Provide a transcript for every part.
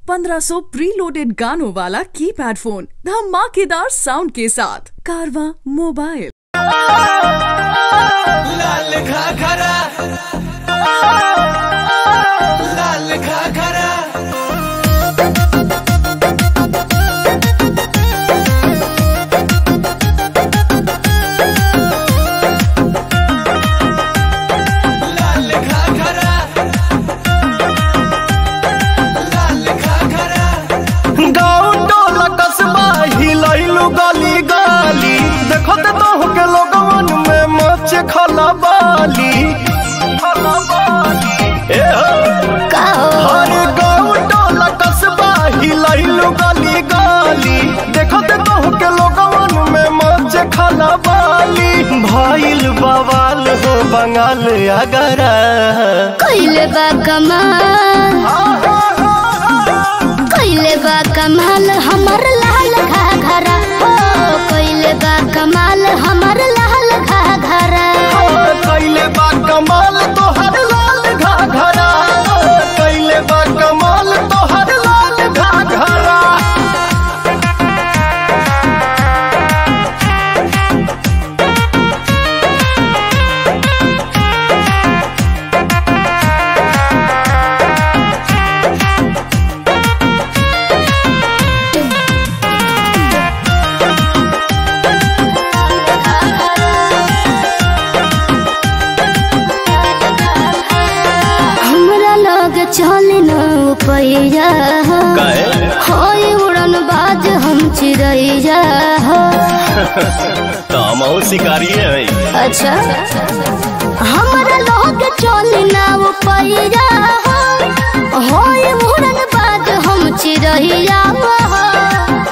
1500 preloaded गानों वाला keypad phone धमाकेदार साउंड के साथ कारवा मोबाइल। लाल घाघरा, लाल घाघरा, लाल घाघरा, लाल घाघरा। गाँव टोला कस्बा हिलैलु गली गली, देखत तोह के लोगवन में मच खलबाली। हर गाँव टोला कस्बा हिलैलु गली गली, देखत तोह के लोगवन में मच खलबाली। भइल बवाल हो बंगाल अगरा, कइले बा कमाल, कइले बा कमाल हमर लाल घाघरा हो, कइले बा कमाल हमर लाल घाघरा। कइले बा कमाल तोहर लाल घाघरा, कइले बा कमाल तोहर लाल घाघरा। चले न पैया होई उड़न बाज हम चिड़ैया हो। तो शिकारी है। अच्छा हमारा लोग चले न पैया होई उड़न बाज हम चिड़ैया हो।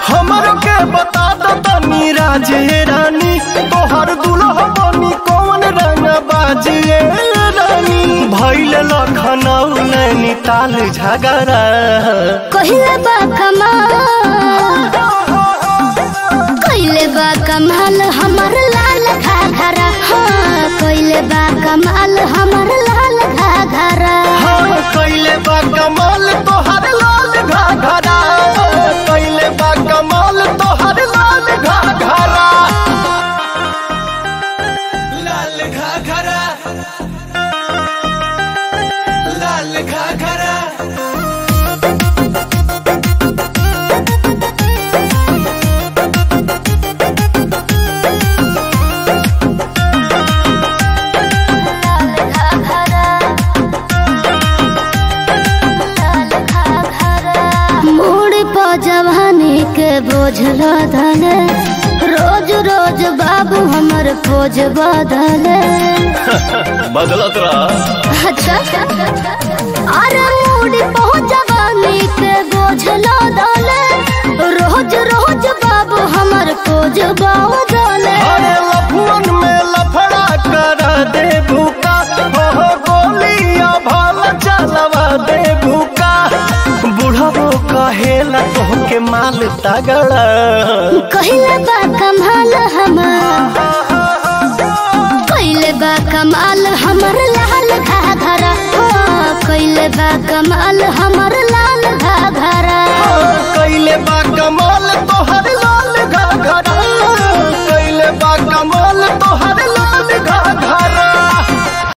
हमरो के बता दो तनी राजे रानी, तोहर दुल्हा बनी कौन रंग बाजिए रानी। भइल लखनऊ नैनीताल झगड़ा, कहिले बा कमाल, कहिले बा कमाल हमर लाल घाघरा। हाँ कहिले बा कमाल हमर लाल घाघरा। हाँ कहिले बा कमाल तोहर लाल घाघरा, कहिले बा कमाल तोहर लाल घाघरा। लाल घाघरा, लाल घाघरा। जवानी के बोझ लदले, रोज रोज बाबू हमर पोज बदले। बदलत रहा। अच्छा अरे मूडी बहुत जवानी के बोझ लदले, रोज रोज बाबू हमर पोज बदले। अरे लफुअन में लफड़ा कर दे भूका, हो गोलियां भल चलवा दे भूका। बुढ़ाबो कहेला तोहके माल तगड़ा, कहिले बा कमाल हमर, कहिले बा कमाल हमर लाल घाघरा। कहिले बा कमाल